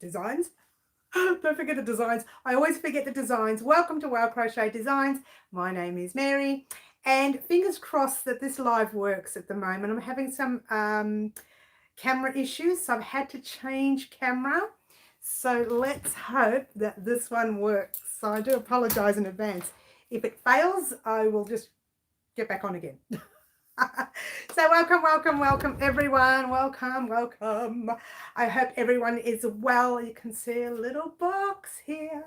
designs. Don't forget the designs. I always forget the designs. Welcome to Wow Crochet Designs. My name is Mary, and fingers crossed that this live works at the moment. I'm having some camera issues, so I've had to change camera. So let's hope that this one works. So I do apologize in advance. If it fails, I will just get back on again. So welcome everyone. Welcome. I hope everyone is well. You can see a little box here.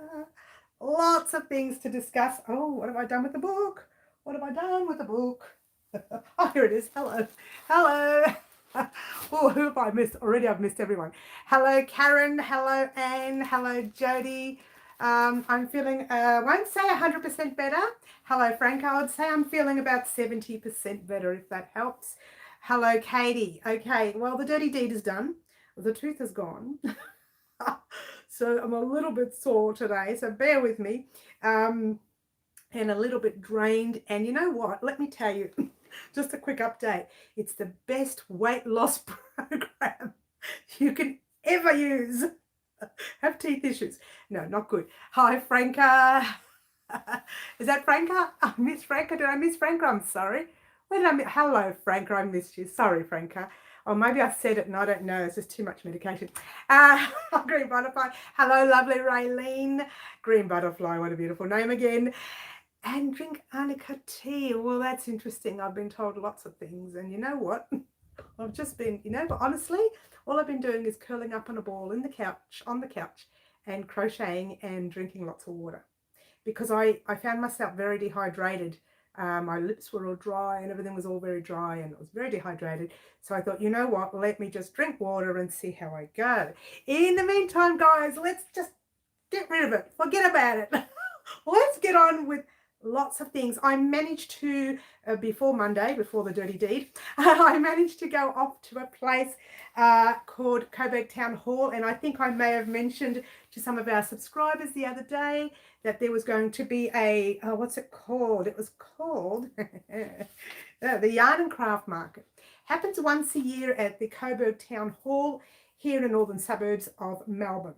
Lots of things to discuss. Oh, what have I done with the book? What have I done with the book? Oh, here it is. Hello. Oh, who have I missed? Already I've missed everyone. Hello, Karen. Hello, Anne. Hello, Jody. I'm feeling, won't say 100% better. Hello, Frank. I would say I'm feeling about 70% better, if that helps. Hello, Katie. Okay, well, the dirty deed is done. The tooth is gone. So I'm a little bit sore today, so bear with me. And a little bit drained. And you know what? Let me tell you, just a quick update. It's the best weight loss program you can ever use. Have teeth issues. No, not good. Hi, Franca. Is that Franca? I miss Franca. Did I miss Franca? I'm sorry. Where did I miss? Hello, Franca. I missed you. Sorry, Franca. Or maybe I said it and I don't know. It's just too much medication. Green Butterfly. Hello, lovely Raylene. Green Butterfly. What a beautiful name again. And drink Arnica tea. Well, that's interesting. I've been told lots of things. And you know what? I've just been, but honestly, all I've been doing is curling up on a ball on the couch and crocheting and drinking lots of water, because I found myself very dehydrated. My lips were all dry and everything was all very dry and it was very dehydrated. So I thought, you know what, let me just drink water and see how I go. In the meantime, guys, let's just get rid of it. Forget about it. Let's get on with lots of things. I managed to, before Monday, before the dirty deed, I managed to go off to a place called Coburg Town Hall, and I think I may have mentioned to some of our subscribers the other day that there was going to be a, what's it called? It was called the Yarn and Craft Market. Happens once a year at the Coburg Town Hall here in the northern suburbs of Melbourne.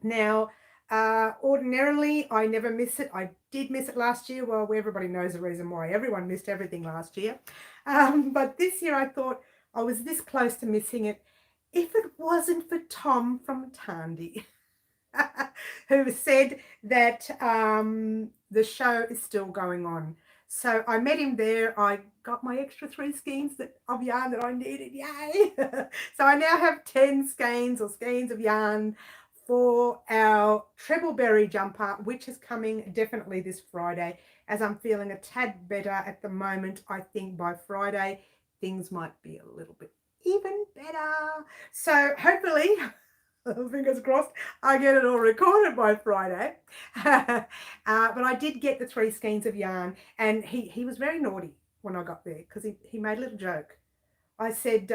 Now, ordinarily, I never miss it. I did miss it last year. Well, everybody knows the reason why. Everyone missed everything last year. But this year I thought I was this close to missing it if it wasn't for Tom from Tandy, who said that the show is still going on. So I met him there. I got my extra 3 skeins of yarn that I needed. Yay! So I now have 10 skeins of yarn for our treble berry jumper, which is coming definitely this Friday. As I'm feeling a tad better at the moment, I think by Friday things might be a little bit even better. So hopefully, fingers crossed, I get it all recorded by Friday. But I did get the 3 skeins of yarn, and he was very naughty when I got there, because he made a little joke. I said,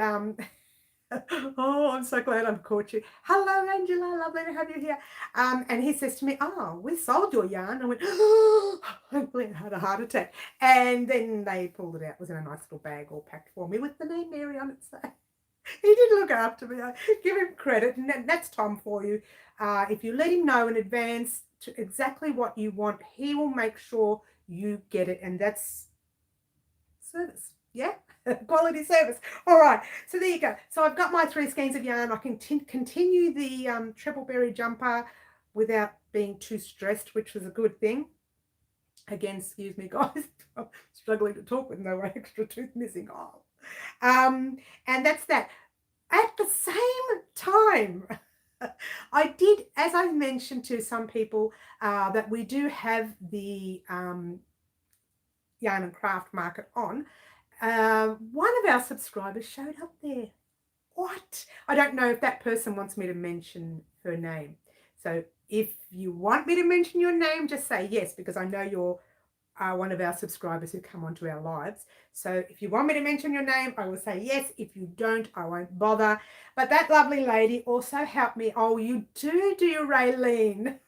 oh, I'm so glad I've caught you. Hello, Angela. Lovely to have you here. And he says to me, oh, we sold your yarn. I went, oh, I had a heart attack. And then they pulled it out. It was in a nice little bag all packed for me with the name Mary on it. So he did look after me. I give him credit. And that's Tom for you. If you let him know in advance to exactly what you want, he will make sure you get it. And that's service. Yeah. Quality service. All right, so there you go. So I've got my 3 skeins of yarn. I can continue the treble berry jumper without being too stressed, which was a good thing. Again, excuse me, guys. I'm struggling to talk with no extra tooth missing. Oh. And that's that. At the same time, I did, as I mentioned to some people, that we do have the Yarn and Craft Market on. One of our subscribers showed up there. What? I don't know if that person wants me to mention her name. So if you want me to mention your name, just say yes, because I know you're one of our subscribers who come onto our lives. So if you want me to mention your name, I will say yes. If you don't, I won't bother. But that lovely lady also helped me. Oh, you do Raylene.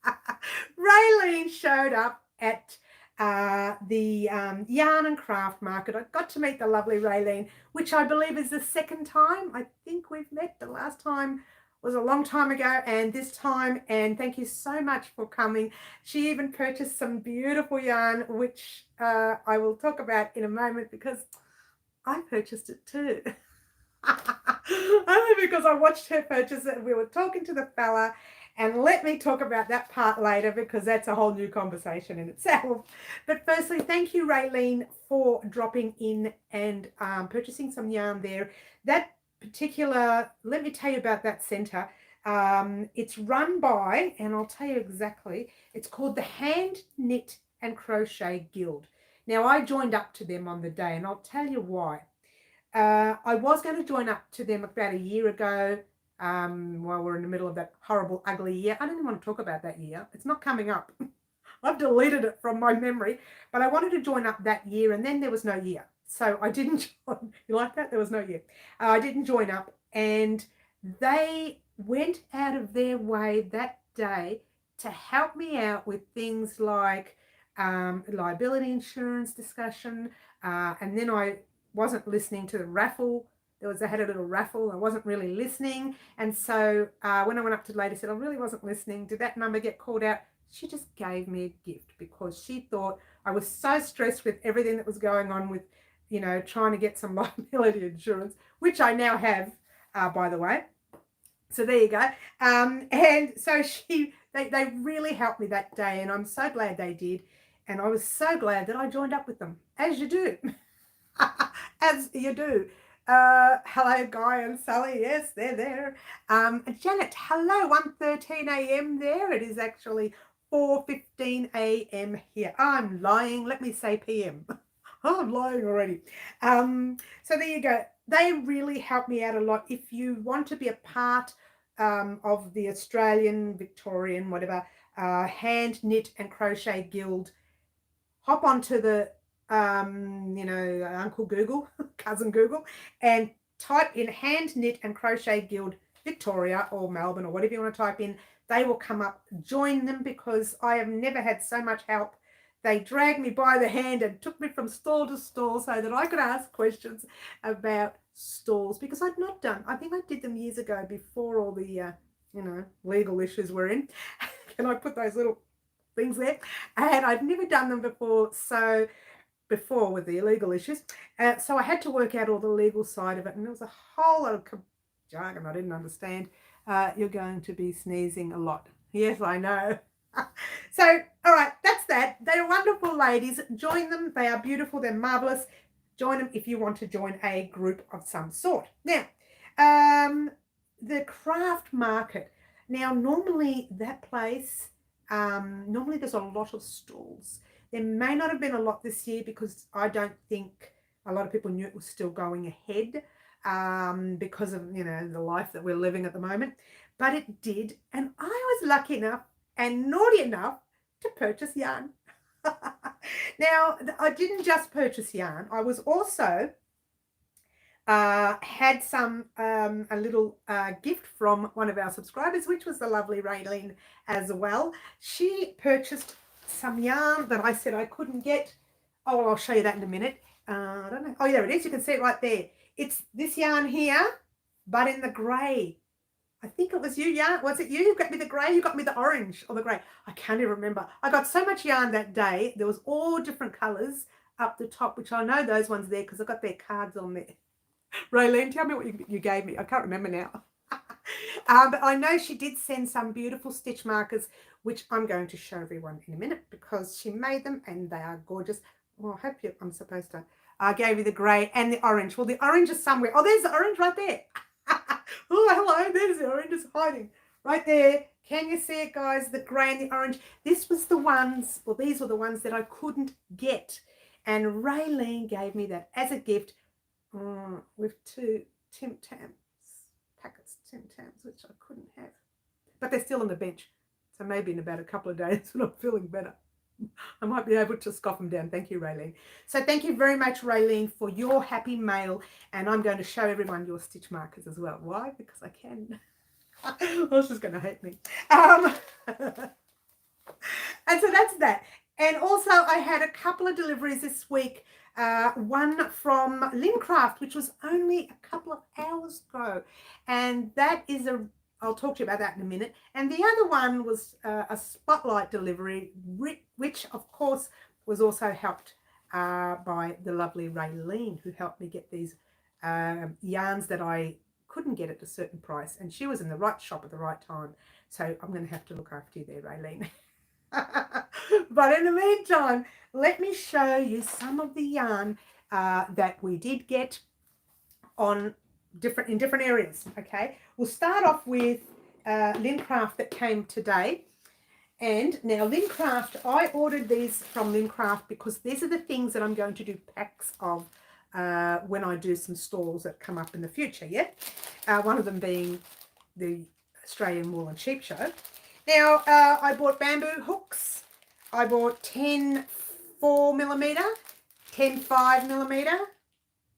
Raylene showed up at the Yarn and Craft Market. I got to meet the lovely Raylene, which I believe is the second time I think we've met. The last time was a long time ago and this time, and thank you so much for coming. She even purchased some beautiful yarn, which I will talk about in a moment because I purchased it too. Only because I watched her purchase it and we were talking to the fella, and let me talk about that part later because that's a whole new conversation in itself. But firstly, thank you, Raylene, for dropping in and purchasing some yarn there. That particular, let me tell you about that centre. It's run by, and I'll tell you exactly, it's called the Hand Knit and Crochet Guild. Now, I joined up to them on the day, and I'll tell you why. I was going to join up to them about a year ago, while we're in the middle of that horrible, ugly year. I don't even want to talk about that year. It's not coming up. I've deleted it from my memory, but I wanted to join up that year, and then there was no year. So I didn't join. You like that? There was no year. I didn't join up, and they went out of their way that day to help me out with things like liability insurance discussion, and then I wasn't listening to the raffle. They had a little raffle. I wasn't really listening. And so when I went up to the lady, I said, I really wasn't listening. Did that number get called out? She just gave me a gift because she thought I was so stressed with everything that was going on with, you know, trying to get some liability insurance, which I now have, by the way. So there you go. And so they really helped me that day, and I'm so glad they did. And I was so glad that I joined up with them, as you do. As you do. Hello, Guy and Sally. Yes, they're there. Janet, hello, 1:13 a.m. there. It is actually 4:15 a.m. here. I'm lying. Let me say p.m. I'm lying already. So there you go. They really help me out a lot. If you want to be a part of the Australian, Victorian, whatever, Hand Knit and Crochet Guild, hop onto the Uncle Google, cousin Google, and type in Hand Knit and Crochet Guild Victoria or Melbourne or whatever you want to type in. They will come up. Join them because I have never had so much help. They dragged me by the hand and took me from stall to stall so that I could ask questions about stalls, because I'd not done. I think I did them years ago before all the legal issues were in. Can I put those little things there? And I'd never done them before, so before with the illegal issues. So I had to work out all the legal side of it, and there was a whole lot of jargon I didn't understand. You're going to be sneezing a lot. Yes, I know. So, all right, that's that. They're wonderful ladies. Join them. They are beautiful. They're marvelous. Join them if you want to join a group of some sort. Now, the craft market. Now, normally that place, normally there's a lot of stalls. There may not have been a lot this year because I don't think a lot of people knew it was still going ahead because of, the life that we're living at the moment. But it did. And I was lucky enough and naughty enough to purchase yarn. Now, I didn't just purchase yarn. I was also had some a little gift from one of our subscribers, which was the lovely Raylene as well. She purchased some yarn that I said I couldn't get. Oh, well, I'll show you that in a minute. I don't know. Oh, there it is. You can see it right there. It's this yarn here, but in the grey. I think it was you, yarn. Was it you who got me the grey? You got me the orange or the grey. I can't even remember. I got so much yarn that day. There was all different colours up the top, which I know those ones there because I got their cards on there. Raylene, tell me what you gave me. I can't remember now. But I know she did send some beautiful stitch markers, which I'm going to show everyone in a minute because she made them and they are gorgeous. Well, I hope I'm supposed to. I gave you the grey and the orange. Well, the orange is somewhere. Oh, there's the orange right there. Oh, hello. There's the orange. It's hiding right there. Can you see it, guys? The grey and the orange. This was the ones, well, these were the ones that I couldn't get. And Raylene gave me that as a gift with 2 Tim Tams packets, Tim Tams, which I couldn't have. But they're still on the bench. So maybe in about a couple of days when I'm feeling better, I might be able to scoff them down. Thank you, Raylene. So thank you very much, Raylene, for your happy mail. And I'm going to show everyone your stitch markers as well. Why? Because I can. Oh, she's going to hate me. And so that's that. And also I had a couple of deliveries this week. One from Lincraft, which was only a couple of hours ago. And that is I'll talk to you about that in a minute. And the other one was a spotlight delivery, which of course was also helped by the lovely Raylene, who helped me get these yarns that I couldn't get at a certain price. And she was in the right shop at the right time. So I'm going to have to look after you there, Raylene. But in the meantime, let me show you some of the yarn that we did get on in different areas. Okay, we'll start off with Lincraft that came today. And now Lincraft, I ordered these from Lincraft because these are the things that I'm going to do packs of when I do some stalls that come up in the future. Yeah, one of them being the Australian Wool and Sheep Show. Now I bought bamboo hooks. I bought 10 4mm, 10 5mm,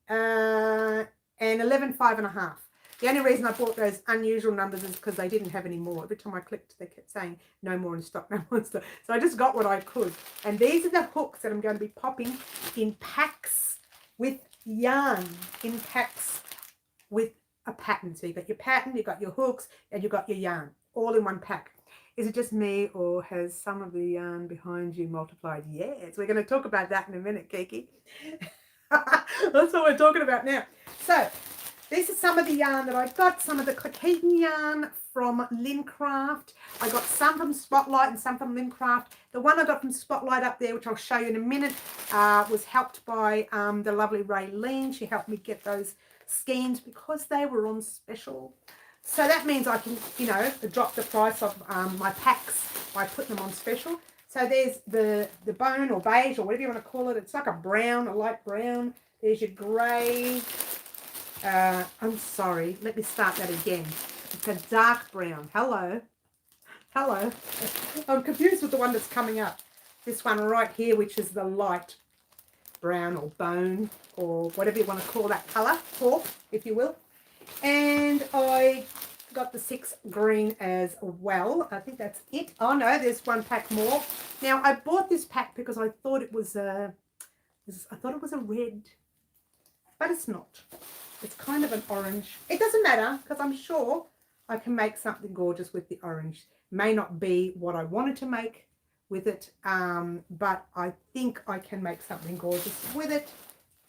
and 11 5.5. The only reason I bought those unusual numbers is because they didn't have any more. Every time I clicked, they kept saying no more in stock, no more in stock. So I just got what I could. And these are the hooks that I'm going to be popping in packs with yarn, in packs with a pattern. So you've got your pattern, you've got your hooks, and you've got your yarn, all in one pack. Is it just me, or has some of the yarn behind you multiplied? Yes, we're going to talk about that in a minute, Kiki. That's what we're talking about now. So these are some of the yarn that I got. Some of the Clickheaton yarn from Lincraft. I got some from Spotlight and some from Lincraft. The one I got from Spotlight up there, which I'll show you in a minute, was helped by the lovely Raylene. She helped me get those skeins because they were on special. So that means I can, you know, drop the price of my packs by putting them on special. So there's the bone or beige or whatever you want to call it. It's like a brown, a light brown. There's your grey. I'm sorry. Let me start that again. It's a dark brown. Hello. Hello. I'm confused with the one that's coming up. This one right here, which is the light brown or bone or whatever you want to call that colour, taupe, if you will. And I got the 6 green as well. I think that's it. Oh no, there's one pack more. Now I bought this pack because I thought it was a red, but it's not. It's kind of an orange. It doesn't matter because I'm sure I can make something gorgeous with the orange. May not be what I wanted to make with it, but I think I can make something gorgeous with it.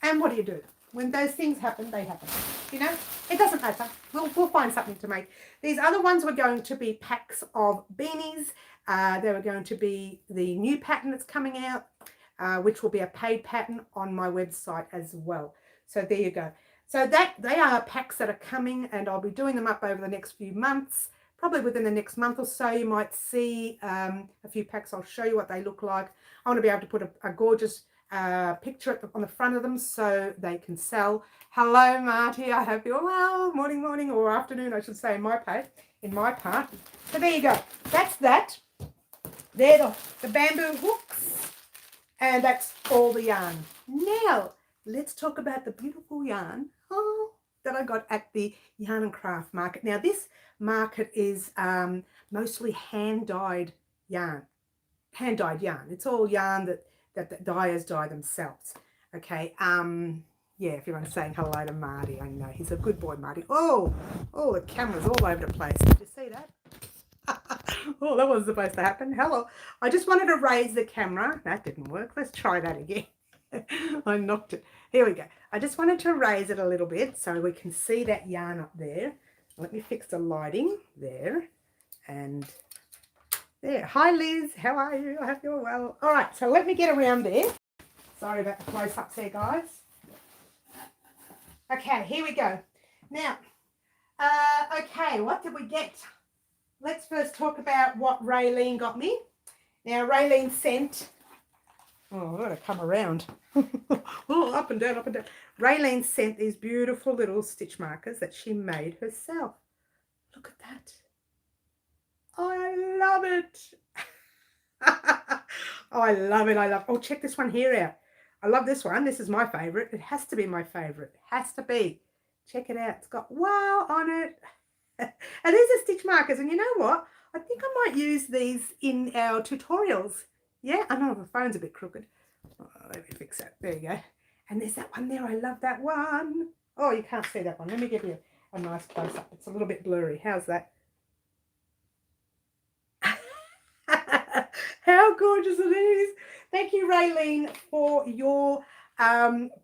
And what do you do? When those things happen, they happen. You know, it doesn't matter. We'll find something to make. These other ones were going to be packs of beanies. They were going to be the new pattern that's coming out, which will be a paid pattern on my website as well. So there you go. So they are packs that are coming, and I'll be doing them up over the next few months. Probably within the next month or so, you might see a few packs. I'll show you what they look like. I want to be able to put a gorgeous picture on the front of them so they can sell. Hello, Marty. I hope you're well. Morning, or afternoon, I should say, in my part. So there you go. That's that. They're the bamboo hooks, and that's all the yarn. Now, let's talk about the beautiful yarn that I got at the Yarn and Craft market. Now, this market is mostly hand-dyed yarn. Hand-dyed yarn. It's all yarn that the dyers dye themselves. Okay. Yeah, everyone's saying hello to Marty. I know he's a good boy, Marty. Oh, the camera's all over the place. Did you see that? Oh, that wasn't supposed to happen. Hello. I just wanted to raise the camera. That didn't work. Let's try that again. I knocked it. Here we go. I just wanted to raise it a little bit so we can see that yarn up there. Let me fix the lighting there. And there. Hi, Liz. How are you? I hope you're well. All right, so let me get around there. Sorry about the close-ups there, guys. Okay, here we go. Now, okay, what did we get? Let's first talk about what Raylene got me. Now, Raylene sent... Oh, I've got to come around. Oh, up and down, up and down. Raylene sent these beautiful little stitch markers that she made herself. Look at that. I love it. Oh, I love it. Oh, check this one here out. I love this one. This is my favorite. It has to be my favorite. It has to be. Check it out. It's got wow on it. And these are stitch markers. And you know what? I think I might use these in our tutorials. Yeah, I know the phone's a bit crooked. Oh, let me fix that. There you go. And there's that one there. I love that one. Oh, you can't see that one. Let me give you a nice close-up. It's a little bit blurry. How's that? how gorgeous it is. Thank you, Raylene, for your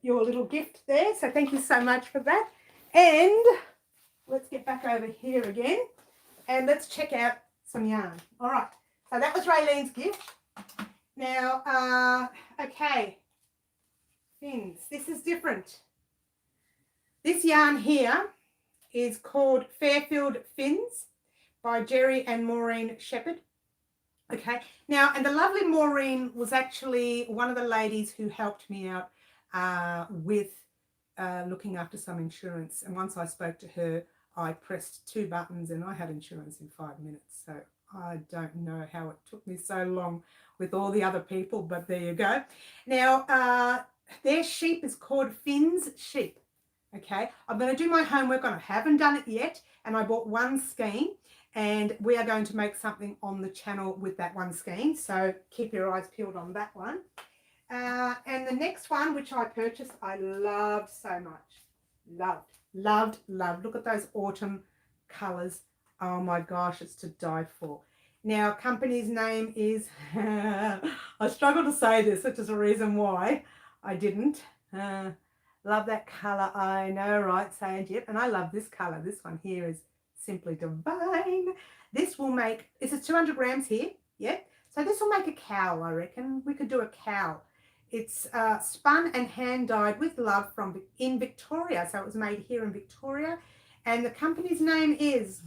little gift there. So thank you so much for that. And let's get back over here again and let's check out some yarn. All right, so that was Raylene's gift. Now, okay, fins. This is different. This yarn here is called Fairfield Fins by Jerry and Maureen Shepherd. Okay, now, and the lovely Maureen was actually one of the ladies who helped me out with looking after some insurance. And once I spoke to her, I pressed 2 buttons and I had insurance in 5 minutes. So I don't know how it took me so long with all the other people, but there you go. Now, their sheep is called Fins Sheep. Okay, I'm going to do my homework on it. I haven't done it yet, and I bought one skein, and we are going to make something on the channel with that one skein. So keep your eyes peeled on that one. And the next one, which I purchased, I loved so much. Loved. Look at those autumn colours. Oh my gosh, it's to die for. Now, company's name is, I struggle to say this, which is a reason why I didn't. Love that colour, I know, right, Sage? Yep, and I love this colour. This one here is simply divine. This will make, this is 200 grams here, yep. So this will make a cowl, I reckon. We could do a cowl. It's spun and hand dyed with love from in Victoria. So it was made here in Victoria. And the company's name is,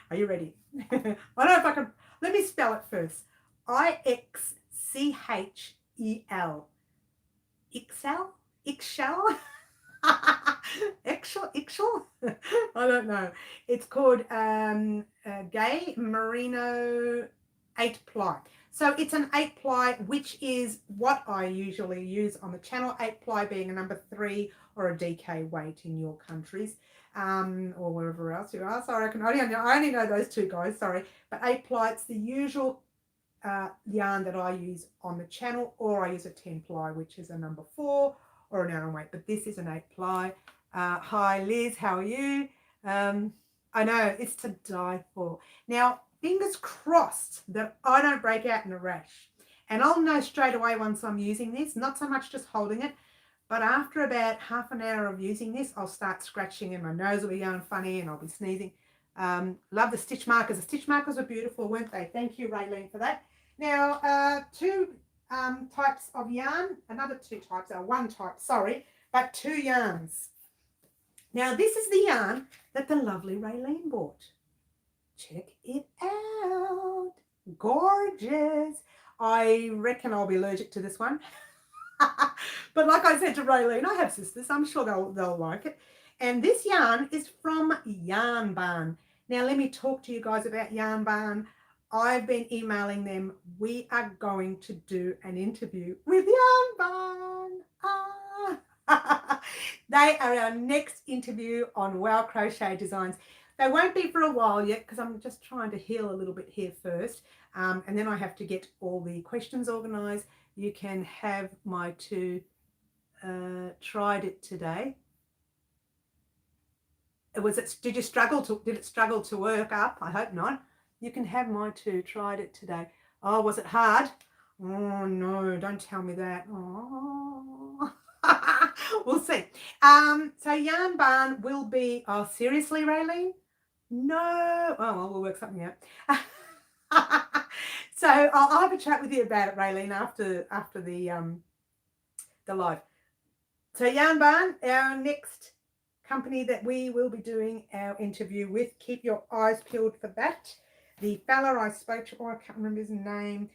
are you ready? I don't know if I can, let me spell it first. I-X-C-H-E-L. Ixel? Ixel? Ixel? I don't know. It's called Gay Merino 8-ply. So it's an 8-ply, which is what I usually use on the channel. 8-ply being a number 3 or a DK weight in your countries, or wherever else you are. So I reckon I only know those 2 guys, sorry. But 8-ply, it's the usual yarn that I use on the channel, or I use a 10-ply, which is a number 4 or an Aran weight. But this is an 8-ply. Hi, Liz, how are you? I know, it's to die for. Now, fingers crossed that I don't break out in a rash. And I'll know straight away once I'm using this, not so much just holding it, but after about half an hour of using this, I'll start scratching and my nose will be going funny and I'll be sneezing. Love the stitch markers. The stitch markers were beautiful, weren't they? Thank you, Raylene, for that. Now, 2 types of yarn, another 2 types, 1 type, sorry, but 2 yarns. Now, this is the yarn that the lovely Raylene bought. Check it out. Gorgeous. I reckon I'll be allergic to this one. But like I said to Raylene, I have sisters. I'm sure they'll like it. And this yarn is from Yarn Barn. Now, let me talk to you guys about Yarn Barn. I've been emailing them. We are going to do an interview with Yarn Barn. They are our next interview on Wow Crochet Designs. They won't be for a while yet because I'm just trying to heal a little bit here first. And then I have to get all the questions organised. You can have my 2 tried it today. Did it struggle to work up? I hope not. You can have my 2 tried it today. Oh, was it hard? Oh no, don't tell me that. Oh. We'll see. So Yarn Barn will be, oh seriously, Raylene? No. Oh well, we'll work something out. So I'll have a chat with you about it, Raylene, after the live. So Yarn Barn, our next company that we will be doing our interview with. Keep your eyes peeled for that. The fella I spoke to, I can't remember his name.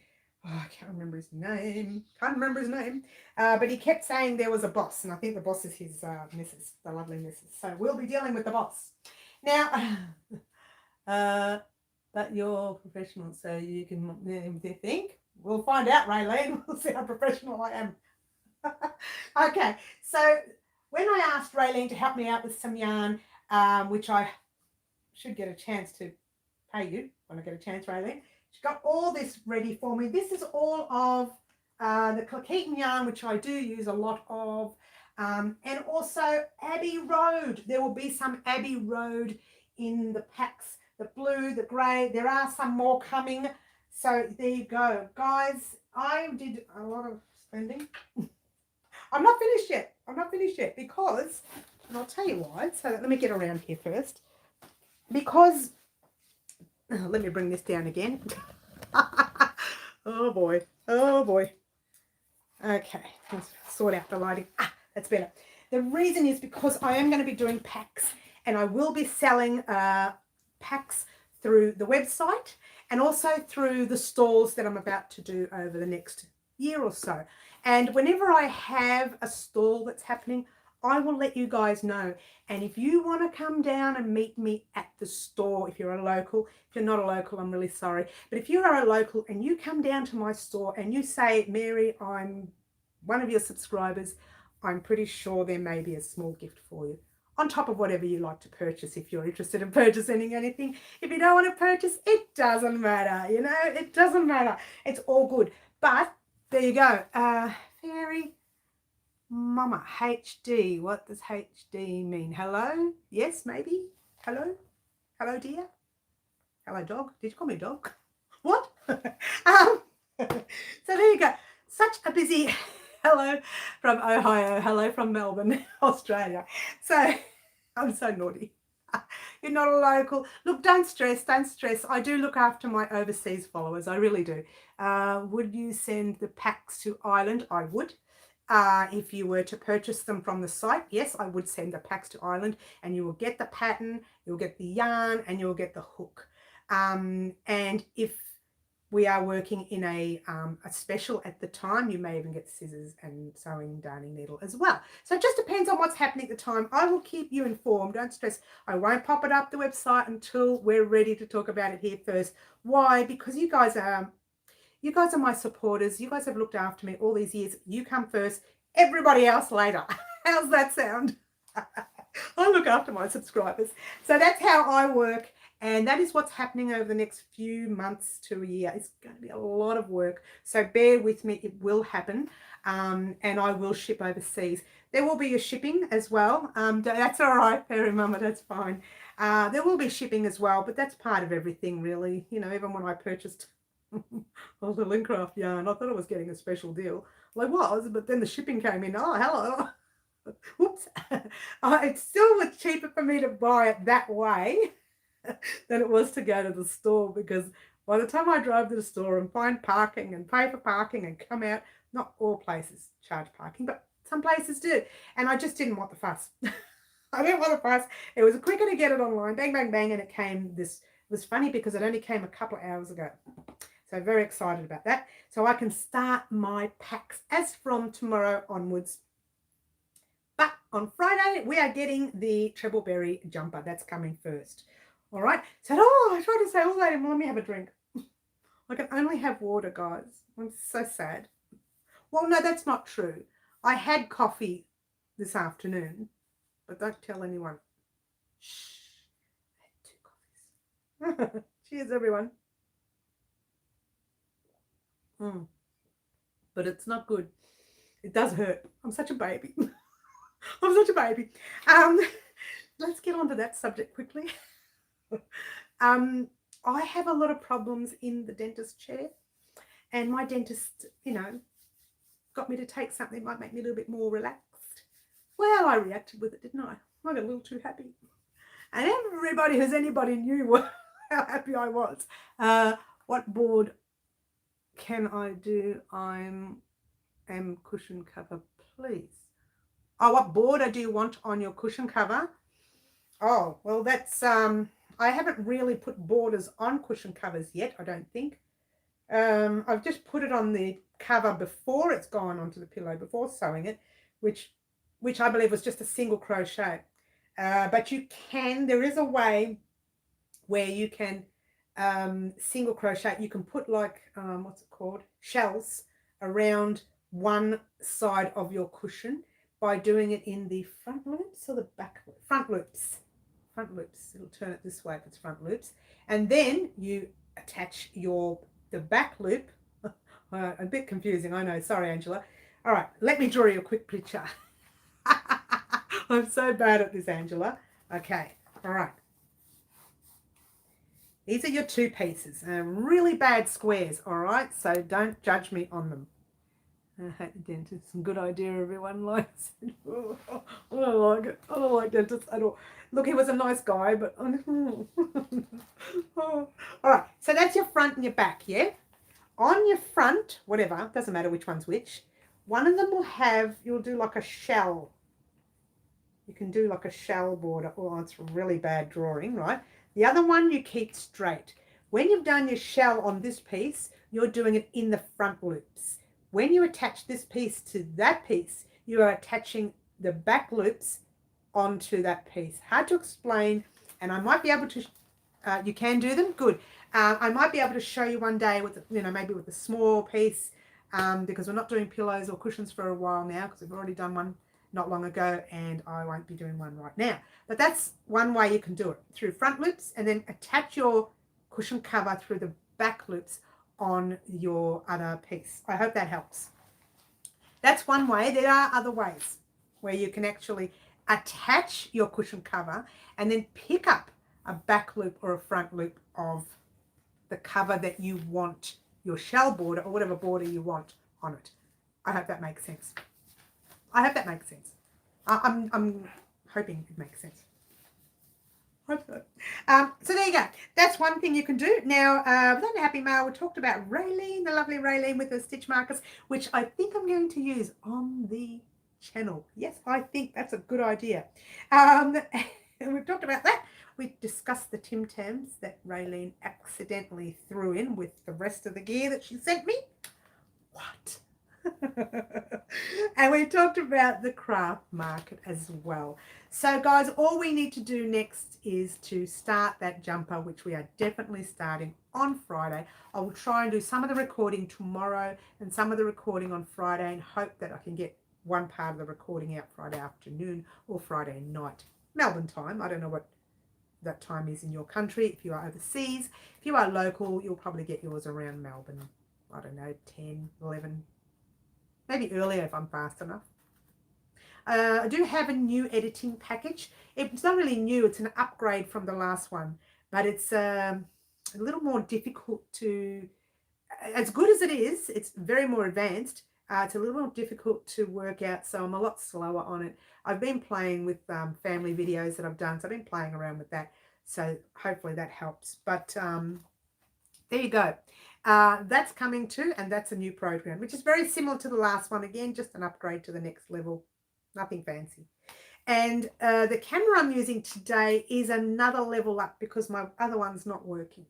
But he kept saying there was a boss, and I think the boss is his missus, the lovely missus. So we'll be dealing with the boss. Now, but you're professional, so you can think. We'll find out, Raylene. We'll see how professional I am. Okay, so when I asked Raylene to help me out with some yarn, which I should get a chance to pay you when I get a chance, Raylene, she got all this ready for me. This is all of the Clequeton yarn, which I do use a lot of, and also Abbey Road. There will be some Abbey Road in the packs, the blue, the grey. There are some more coming. So there you go, guys. I did a lot of spending. I'm not finished yet. I'm not finished yet because, and I'll tell you why. So let me get around here first. Because, let me bring this down again. Oh boy. Oh boy. Okay, let's sort out the lighting. That's better. The reason is because I am going to be doing packs, and I will be selling packs through the website and also through the stalls that I'm about to do over the next year or so. And whenever I have a stall that's happening, I will let you guys know. And if you want to come down and meet me at the store, if you're a local, if you're not a local, I'm really sorry. But if you are a local and you come down to my store and you say, Mary, I'm one of your subscribers, I'm pretty sure there may be a small gift for you. On top of whatever you like to purchase, if you're interested in purchasing anything. If you don't want to purchase, it doesn't matter, you know, it doesn't matter. It's all good. But there you go. Fairy Mama, HD. What does HD mean? Hello? Yes, maybe? Hello? Hello, dear? Hello, dog? Did you call me dog? What? So there you go. Such a busy hello from Ohio. Hello from Melbourne, Australia. So I'm so naughty. You're not a local. Look, don't stress, don't stress. I do look after my overseas followers. I really do. Would you send the packs to Ireland? I would. If you were to purchase them from the site, yes, I would send the packs to Ireland, and you will get the pattern, you'll get the yarn, and you'll get the hook. And if we are working in a special at the time, you may even get scissors and sewing darning needle as well. So it just depends on what's happening at the time. I will keep you informed. Don't stress. I won't pop it up the website until we're ready to talk about it here first. Why? Because you guys are my supporters. You guys have looked after me all these years. You come first, everybody else later. How's that sound? I look after my subscribers. So that's how I work. And that is what's happening over the next few months to a year. It's going to be a lot of work. So bear with me. It will happen. And I will ship overseas. There will be a shipping as well. That's all right, Fairy Mama. That's fine. There will be shipping as well. But that's part of everything, really. You know, even when I purchased all the Lincraft yarn, I thought I was getting a special deal. Well, I was, but then the shipping came in. Oh, hello. Whoops. It's still was cheaper for me to buy it that way than it was to go to the store, because by the time I drove to the store and find parking and pay for parking and come out, not all places charge parking, but some places do. And I just didn't want the fuss. I didn't want the fuss. It was quicker to get it online. Bang, bang, bang. And it came this. It was funny because it only came a couple of hours ago. So very excited about that. So I can start my packs as from tomorrow onwards. But on Friday, we are getting the treble berry jumper. That's coming first. All right. So, I tried to say, let me have a drink. I can only have water, guys. I'm so sad. Well, no, that's not true. I had coffee this afternoon, but don't tell anyone. Shh. I had 2 coffees. Cheers, everyone. But it's not good. It does hurt. I'm such a baby. I'm such a baby. Let's get on to that subject quickly. I have a lot of problems in the dentist chair, and my dentist, got me to take something that might make me a little bit more relaxed. Well, I reacted with it, didn't I? I got a little too happy. And everybody who's anybody knew how happy I was. What board can I do? I'm cushion cover, please. Oh, what border do you want on your cushion cover? Oh, well, that's I haven't really put borders on cushion covers yet, I don't think. I've just put it on the cover before it's gone onto the pillow, before sewing it, which I believe was just a single crochet. But there is a way where you can single crochet. You can put like, what's it called? Shells around one side of your cushion by doing it in the front loops or the back loops? Front loops. It'll turn it this way if it's front loops. And then you attach the back loop. A bit confusing, I know. Sorry, Angela. All right, let me draw you a quick picture. I'm so bad at this, Angela. Okay, all right. These are your 2 pieces, really bad squares, all right? So don't judge me on them. I hate the dentist. Good idea, everyone likes it. Oh, I don't like it. I don't like dentists at all. Look, he was a nice guy, but... oh. All right, so that's your front and your back, yeah? On your front, whatever, doesn't matter which one's which, one of them will have, you'll do like a shell. You can do like a shell border. Oh, it's really bad drawing, right? The other one you keep straight. When you've done your shell on this piece, you're doing it in the front loops. When you attach this piece to that piece, you are attaching the back loops onto that piece. Hard to explain, and I might be able to, you can do them, good. I might be able to show you one day with, maybe with a small piece, because we're not doing pillows or cushions for a while now, because we've already done one not long ago, and I won't be doing one right now. But that's one way you can do it, through front loops, and then attach your cushion cover through the back loops on your other piece. I hope that helps. That's one way. There are other ways where you can actually attach your cushion cover and then pick up a back loop or a front loop of the cover that you want, your shell border or whatever border you want on it. I hope that makes sense. I hope that makes sense. I'm hoping it makes sense. So there you go. That's one thing you can do. Now, within the Happy Mail, we talked about Raylene, the lovely Raylene with the stitch markers, which I think I'm going to use on the channel. Yes, I think that's a good idea. And we've talked about that. We discussed the Tim Tams that Raylene accidentally threw in with the rest of the gear that she sent me. What? And we talked about the craft market as well. So guys, all we need to do next is to start that jumper, which we are definitely starting on Friday. I will try and do some of the recording tomorrow and some of the recording on Friday, and hope that I can get one part of the recording out Friday afternoon or Friday night, Melbourne time. I don't know what that time is in your country. If you are overseas, if you are local, you'll probably get yours around Melbourne, I don't know, 10, 11, maybe earlier if I'm fast enough. I do have a new editing package. It's not really new, it's an upgrade from the last one, but it's a little more difficult to, as good as it is, it's very more advanced. It's a little more difficult to work out, so I'm a lot slower on it. I've been playing with family videos that I've done, so I've been playing around with that, so hopefully that helps. But there you go. That's coming too, and that's a new program, which is very similar to the last one. Again, just an upgrade to the next level. Nothing fancy. And the camera I'm using today is another level up because my other one's not working.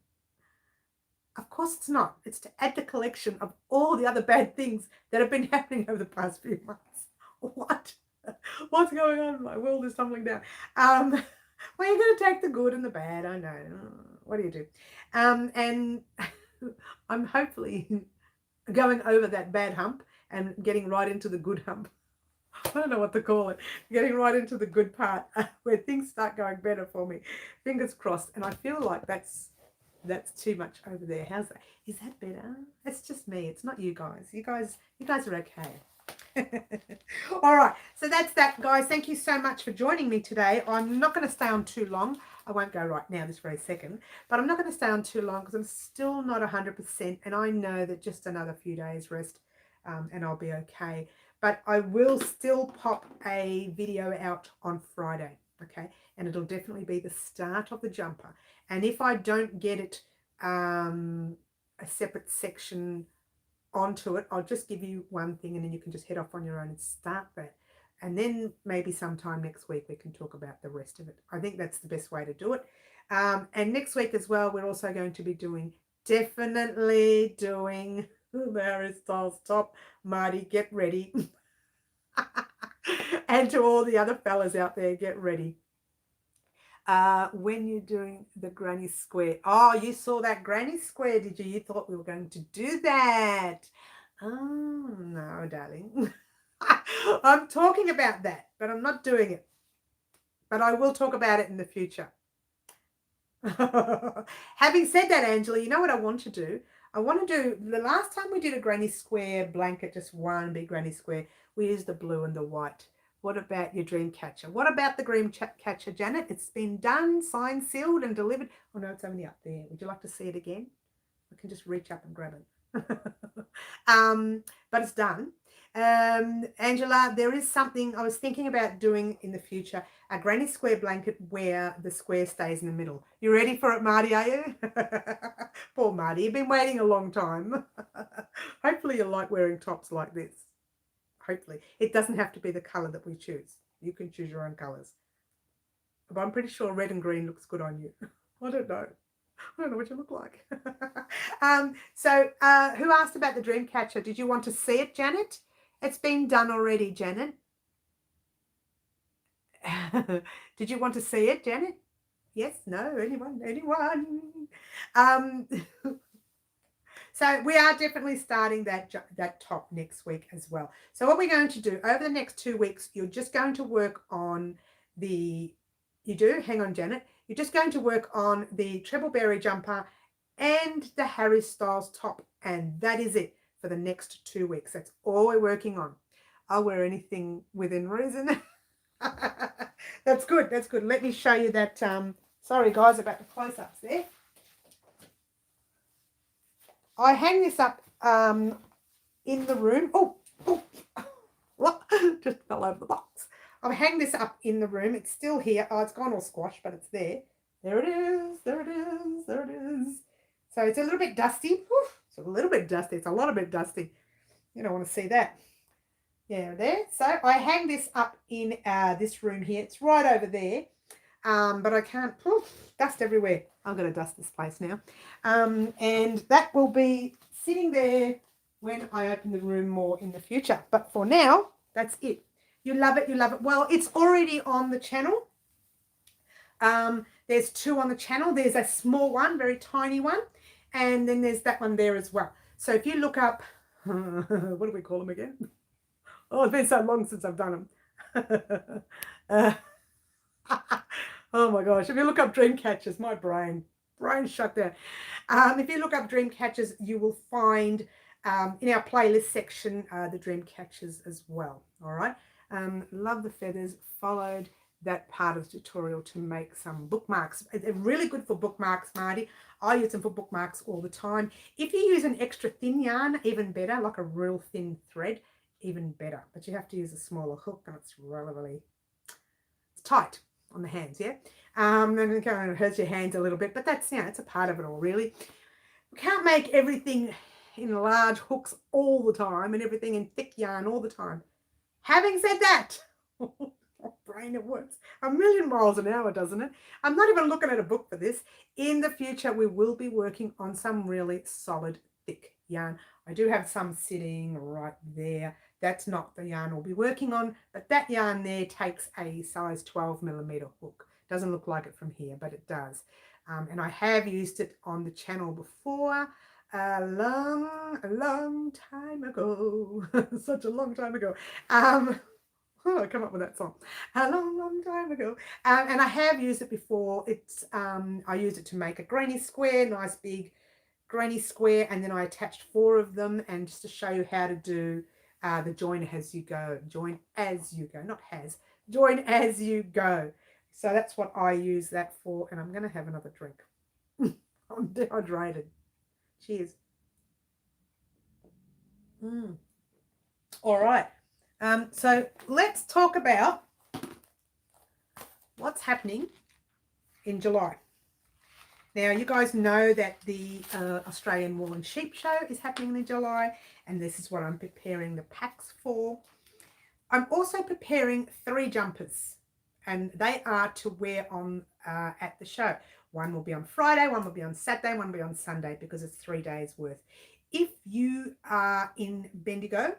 Of course it's not. It's to add the collection of all the other bad things that have been happening over the past few months. What? What's going on? My world is tumbling down. Well, you're going to take the good and the bad. I know. What do you do? And I'm hopefully going over that bad hump and getting right into the good hump. I don't know what to call it. Getting right into the good part where things start going better for me. Fingers crossed. And I feel like that's too much over there. How's that? Is that better? It's just me. It's not you guys. You guys are okay. All right. So that's that, guys. Thank you so much for joining me today. I'm not going to stay on too long. I won't go right now this very second. But I'm not going to stay on too long because I'm still not 100%. And I know that just another few days rest and I'll be okay. But I will still pop a video out on Friday, okay? And it'll definitely be the start of the jumper. And if I don't get it, a separate section onto it, I'll just give you one thing and then you can just head off on your own and start that. And then maybe sometime next week we can talk about the rest of it. I think that's the best way to do it. And next week as well, we're also going to be definitely doing the Harry Styles top. Marty, get ready. And to all the other fellas out there, get ready. When you're doing the granny square. Oh, you saw that granny square, did you? You thought we were going to do that. Oh, no, darling. I'm talking about that, but I'm not doing it. But I will talk about it in the future. Having said that, Angela, you know what I want to do? I want to do, the last time we did a granny square blanket, just one big granny square, we used the blue and the white. What about your dream catcher? What about the dream catcher, Janet? It's been done, signed, sealed, and delivered. Oh, no, it's only up there. Would you like to see it again? I can just reach up and grab it. But it's done. Angela, there is something I was thinking about doing in the future, a granny square blanket where the square stays in the middle. You ready for it, Marty, are you? Poor Marty, you've been waiting a long time. Hopefully you like wearing tops like this. Hopefully. It doesn't have to be the colour that we choose. You can choose your own colours. But I'm pretty sure red and green looks good on you. I don't know. I don't know what you look like. Who asked about the dream catcher? Did you want to see it, Janet? It's been done already, Janet. Did you want to see it, Janet? Yes, no, anyone? So we are definitely starting that top next week as well. So what we're going to do over the next 2 weeks, you're just going to work on hang on, Janet. You're just going to work on the treble berry jumper and the Harry Styles top, and that is it for the next 2 weeks. That's all we're working on. I'll wear anything within reason. That's good. That's good. Let me show you that. Sorry, guys, about the close-ups there. I hang this up in the room. Oh, just fell over the box. I'll hang this up in the room. It's still here. Oh, it's gone all squashed, but it's there. There it is. There it is. There it is. So it's a little bit dusty. It's a little bit dusty. It's a lot of bit dusty. You don't want to see that. Yeah, there. So I hang this up in this room here. It's right over there. But I can't, dust everywhere. I'm going to dust this place now. And that will be sitting there when I open the room more in the future. But for now, that's it. You love it. You love it. Well, it's already on the channel. There's 2 on the channel. There's a small one, very tiny one. And then there's that one there as well. So if you look up, what do we call them again? Oh, it's been so long since I've done them. Oh my gosh, if you look up dream catchers, my brain shut down. If you look up dream catchers, you will find in our playlist section the dream catchers as well. All right. Love the feathers. Followed that part of the tutorial to make some bookmarks. They're really good for bookmarks, Marty. I use them for bookmarks all the time. If you use an extra thin yarn, even better, like a real thin thread, even better. But you have to use a smaller hook, and it's really tight on the hands, yeah. And it kind of hurts your hands a little bit, but that's, it's a part of it all, really. We can't make everything in large hooks all the time and everything in thick yarn all the time. Having said that, brain, it works a million miles an hour, doesn't it? I'm not even looking at a book for this. In the future, we will be working on some really solid, thick yarn. I do have some sitting right there. That's not the yarn we'll be working on, but that yarn there takes a size 12mm hook. Doesn't look like it from here, but it does. And I have used it on the channel before a long time ago. Such a long time ago. I come up with that song a long time ago, and I have used it before. It's I used it to make a granny square, nice big granny square, and then I attached 4 of them, and just to show you how to do the join as you go. Join as you go, not has. Join as you go. So that's what I use that for, and I'm going to have another drink. I'm dehydrated. Cheers. All right. So let's talk about what's happening in July. Now, you guys know that the Australian Wool and Sheep Show is happening in July, and this is what I'm preparing the packs for. I'm also preparing 3 jumpers, and they are to wear on at the show. One will be on Friday, one will be on Saturday, one will be on Sunday, because it's 3 days worth. If you are in Bendigo,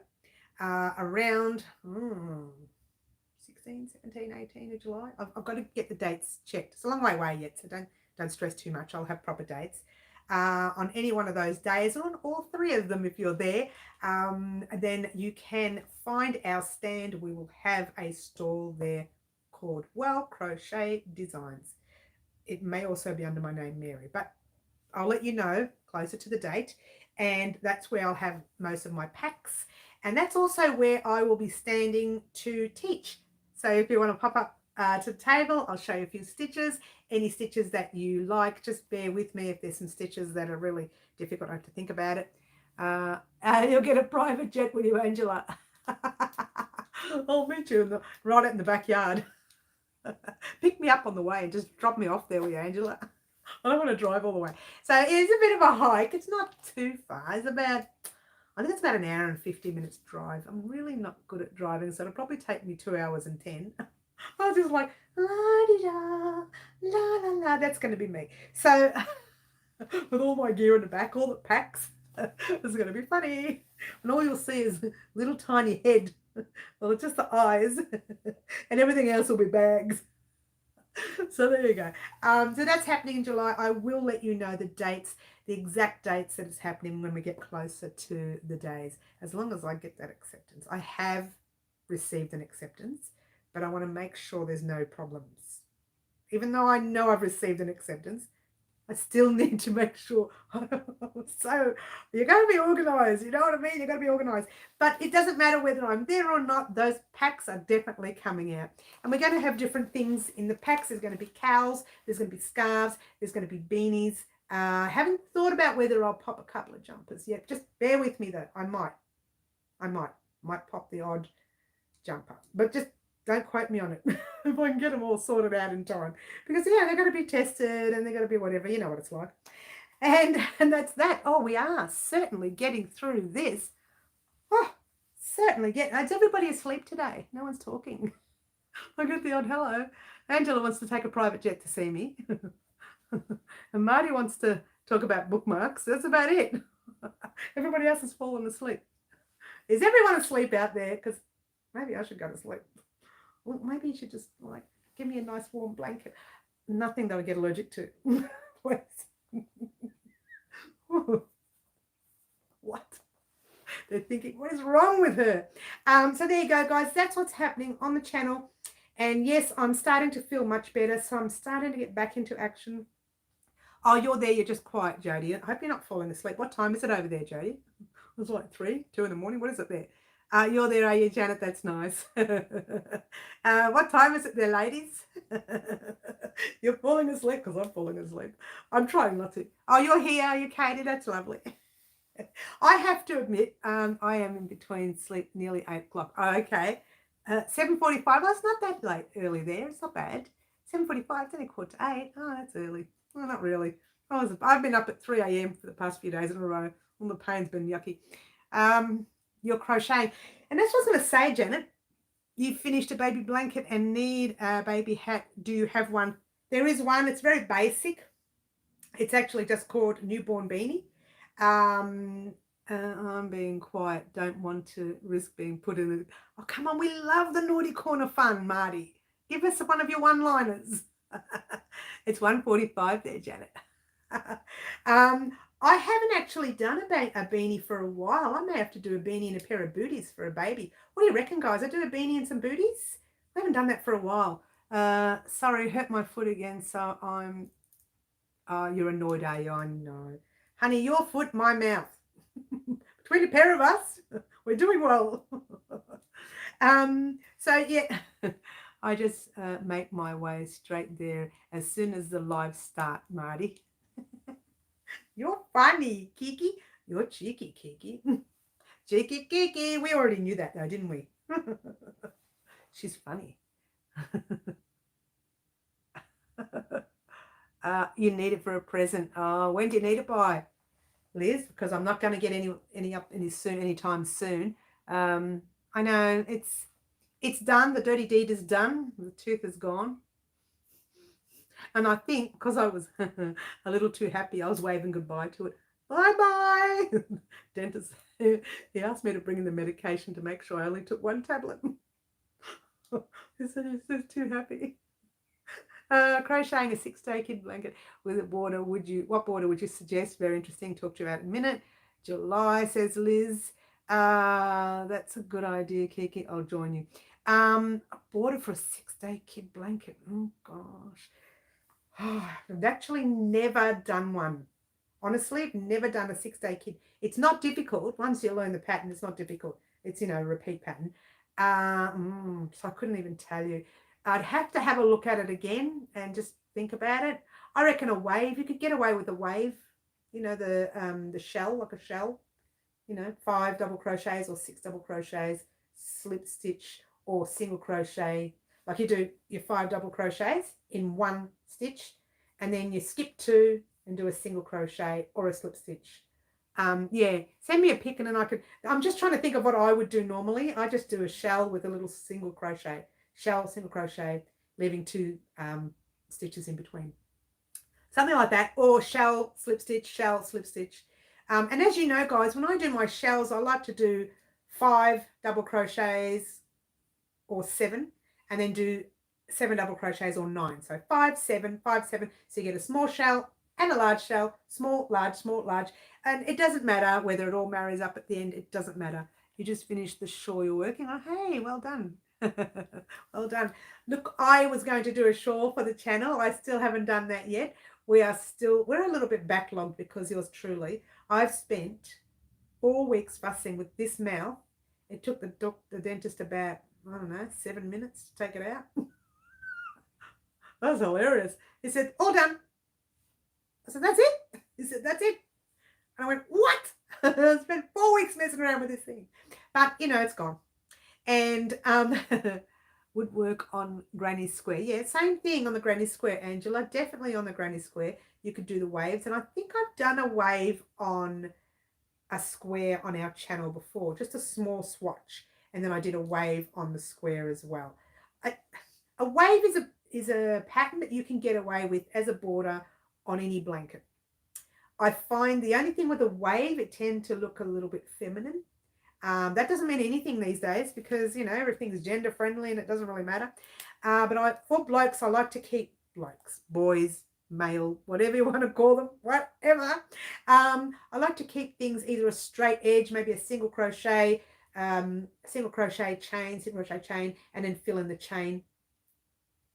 around 16, 17, 18 of July. I've got to get the dates checked. It's a long way away yet, so don't stress too much. I'll have proper dates. On any one of those days, or on all 3 of them if you're there, then you can find our stand. We will have a stall there called Well Crochet Designs. It may also be under my name, Mary, but I'll let you know closer to the date. And that's where I'll have most of my packs. And that's also where I will be standing to teach So if you want to pop up to the table, I'll show you a few stitches. Any stitches that you like, just bear with me if there's some stitches that are really difficult. I have to think about it. You'll get a private jet with you, Angela. I'll meet you right out in the backyard. Pick me up on the way and just drop me off there with you, Angela. I don't want to drive all the way. So it is a bit of a hike. It's not too far. I think it's about an hour and 50 minutes drive. I'm really not good at driving, so it'll probably take me 2 hours and 10. I was just like, la-di-da, la-la-la. That's going to be me. So with all my gear in the back, all the packs, it's going to be funny. And all you'll see is little tiny head. Well, it's just the eyes. And everything else will be bags. So there you go. So that's happening in July. I will let you know the dates, the exact dates that it's happening when we get closer to the days, as long as I get that acceptance. I have received an acceptance, but I want to make sure there's no problems. Even though I know I've received an acceptance, I still need to make sure. So you're going to be organised. You know what I mean? You're going to be organised. But it doesn't matter whether I'm there or not. Those packs are definitely coming out. And we're going to have different things in the packs. There's going to be cows. There's going to be scarves. There's going to be beanies. I haven't thought about whether I'll pop a couple of jumpers yet. Just bear with me, though. I might pop the odd jumper. But just don't quote me on it if I can get them all sorted out in time. Because, yeah, they're going to be tested and they're going to be whatever. You know what it's like. And that's that. Oh, we are certainly getting through this. Oh, certainly get. Is everybody asleep today? No one's talking. I get the odd hello. Angela wants to take a private jet to see me. And Marty wants to talk about bookmarks. That's about it. Everybody else has fallen asleep. Is everyone asleep out there? Because maybe I should go to sleep. Well, maybe you should just like give me a nice warm blanket. Nothing that I get allergic to. Please. What? They're thinking, what is wrong with her? So there you go, guys. That's what's happening on the channel. And yes, I'm starting to feel much better. So I'm starting to get back into action. Oh, you're there. You're just quiet, Jody. I hope you're not falling asleep. What time is it over there, Jody? It was like 3, 2 in the morning. What is it there? You're there, are you, Janet? That's nice. What time is it there, ladies? You're falling asleep because I'm falling asleep. I'm trying not to. Oh, you're here, are you, Katie? That's lovely. I have to admit, I am in between sleep nearly 8 o'clock. Oh, okay. 7:45. Well, it's not that late early there. It's not bad. 7:45, it's only 7:45. Oh, that's early. Well, not really. I've been up at 3 a.m. for the past few days in a row. All the pain's been yucky. You're crocheting. And that's what I was going to say, Janet. You finished a baby blanket and need a baby hat. Do you have one? There is one. It's very basic. It's actually just called Newborn Beanie. I'm being quiet. Don't want to risk being put in. Oh, come on. We love the naughty corner fun, Marty. Give us one of your one-liners. It's 1:45 there, Janet. I haven't actually done a beanie for a while. I may have to do a beanie and a pair of booties for a baby. What do you reckon, guys? I do a beanie and some booties? I haven't done that for a while. Sorry, hurt my foot again, so I'm... Oh, you're annoyed, are you? I know. Honey, your foot, my mouth. Between the pair of us, we're doing well. So, yeah, I just make my way straight there as soon as the live start, Marty. You're funny, Kiki. You're cheeky, Kiki. Cheeky, Kiki. We already knew that, though, didn't we? She's funny. You need it for a present. Oh, when do you need it by, Liz? Because I'm not going to get anytime soon. I know it's done. The dirty deed is done. The tooth is gone. And I think because I was a little too happy, I was waving goodbye to it. Bye-bye. Dentist, he asked me to bring in the medication to make sure I only took 1 tablet. He said he's too happy. Crocheting a 6-day kid blanket with a border. What border would you suggest? Very interesting. Talk to you about in a minute. July, says Liz. That's a good idea, Kiki. I'll join you. A border for a 6-day kid blanket. Oh, gosh. I've actually never done one. Honestly, I've never done a 6-day kid. It's not difficult. Once you learn the pattern, it's not difficult. It's, a repeat pattern. So I couldn't even tell you. I'd have to have a look at it again and just think about it. I reckon a wave. You could get away with a wave. You know, the shell, like a shell. You know, 5 double crochets or 6 double crochets, slip stitch or single crochet. Like you do your 5 double crochets in one stitch, and then you skip 2 and do a single crochet or a slip stitch. Yeah, send me a pic and then I'm just trying to think of what I would do normally. I just do a shell with a little single crochet, shell, single crochet, leaving 2 stitches in between. Something like that, or shell, slip stitch, shell, slip stitch. And as you know, guys, when I do my shells, I like to do 5 double crochets or 7, and then do 7 double crochets or 9. So 5, 7, 5, 7. So you get a small shell and a large shell, small, large. And it doesn't matter whether it all marries up at the end. It doesn't matter. You just finish the shawl you're working on. Hey, well done. Well done. Look, I was going to do a shawl for the channel. I still haven't done that yet. We're a little bit backlogged because yours truly. I've spent 4 weeks fussing with this mouth. It took the dentist about, I don't know, 7 minutes to take it out. That was hilarious. He said, all done. I said, that's it? He said, that's it. And I went, what? I spent 4 weeks messing around with this thing. But, you know, it's gone. And would work on granny square. Yeah, same thing on the granny square, Angela. Definitely on the granny square. You could do the waves. And I think I've done a wave on a square on our channel before, just a small swatch. And then I did a wave on the square as well. A wave is a pattern that you can get away with as a border on any blanket. I find the only thing with a wave, it tends to look a little bit feminine. That doesn't mean anything these days because, you know, everything's gender friendly and it doesn't really matter. But for blokes, I like to keep blokes, boys, male, whatever you want to call them, whatever. I like to keep things either a straight edge, maybe a single crochet chain, and then fill in the chain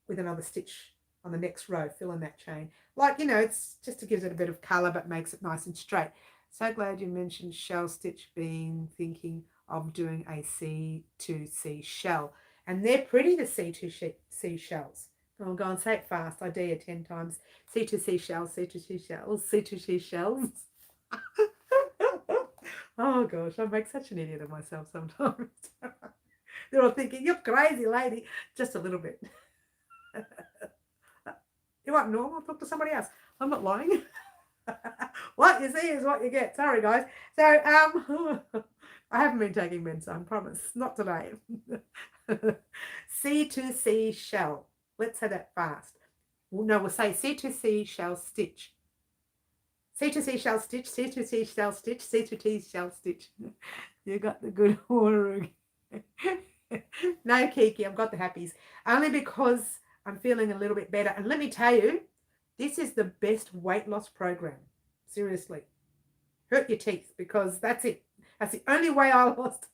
with another stitch on the next row, fill in that chain. Like, you know, it's just to give it a bit of color, but makes it nice and straight. So glad you mentioned shell stitch, being thinking of doing a C2C shell. And they're pretty, the C2C shells. I'll go and say it fast. I dare you 10 times. C2C shells, C2C shells, C2C shells. Oh gosh, I make such an idiot of myself sometimes. They're all thinking, you're crazy, lady. Just a little bit. You want normal? Talk to somebody else. I'm not lying. What you see is what you get. Sorry, guys. So, I haven't been taking meds, I promise. Not today. C2C shell. Let's say that fast. No, we'll say C2C shell stitch. C2C shell stitch, C2C shell stitch, C2T shell stitch. You got the good order. No, Kiki, I've got the happies. Only because I'm feeling a little bit better. And let me tell you, this is the best weight loss program. Seriously. Hurt your teeth because that's it. That's the only way I lost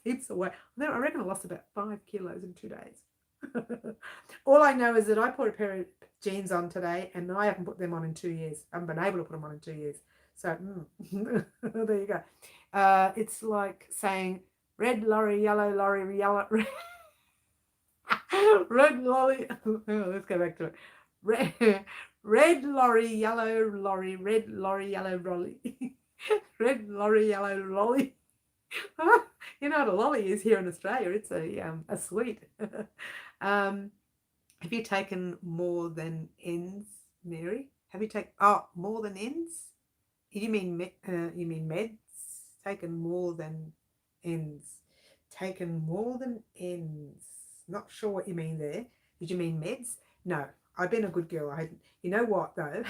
heaps of weight. I reckon I lost about 5 kilos in 2 days. All I know is that I put a pair of jeans on today and I haven't put them on in 2 years. I haven't been able to put them on in 2 years. So, there you go. It's like saying red lorry, yellow lorry, yellow... red lorry... let's go back to it. Red lorry, yellow lorry, red lorry, yellow lorry. Red lorry, yellow lolly. You know what a lolly is here in Australia? It's a sweet. Have you taken more than ends, Mary? Have you taken more than ends? You mean meds? Taken more than ends. Taken more than ends. Not sure what you mean there. Did you mean meds? No, I've been a good girl. You know what though?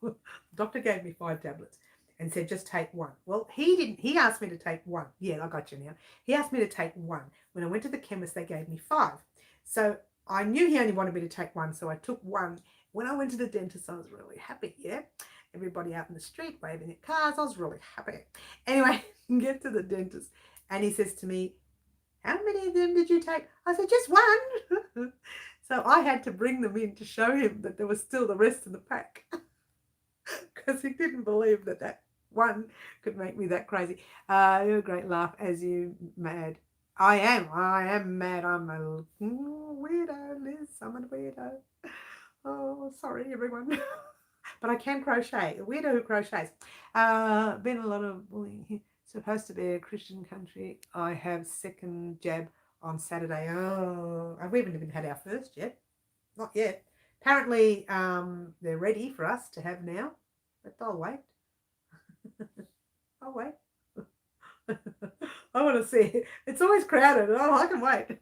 The doctor gave me 5 tablets and said just take 1. Well, he didn't. He asked me to take 1. Yeah, I got you now. He asked me to take 1. When I went to the chemist, they gave me 5. So I knew he only wanted me to take 1, so I took 1. When I went to the dentist, I was really happy. Yeah, everybody out in the street waving at cars. I was really happy. Anyway, get to the dentist, and he says to me, "How many of them did you take?" I said, "Just 1." So I had to bring them in to show him that there was still the rest of the pack because he didn't believe that 1 could make me that crazy. You're a great laugh as you mad. I am mad. I'm a weirdo, Liz. I'm a weirdo. Oh, sorry, everyone. But I can crochet. A weirdo who crochets. Been a lot of bullying here. Supposed to be a Christian country. I have second jab on Saturday. Oh, we haven't even had our first yet. Not yet. Apparently, they're ready for us to have now, but I'll wait. I'll wait. I want to see it. It's always crowded. Oh, I can wait.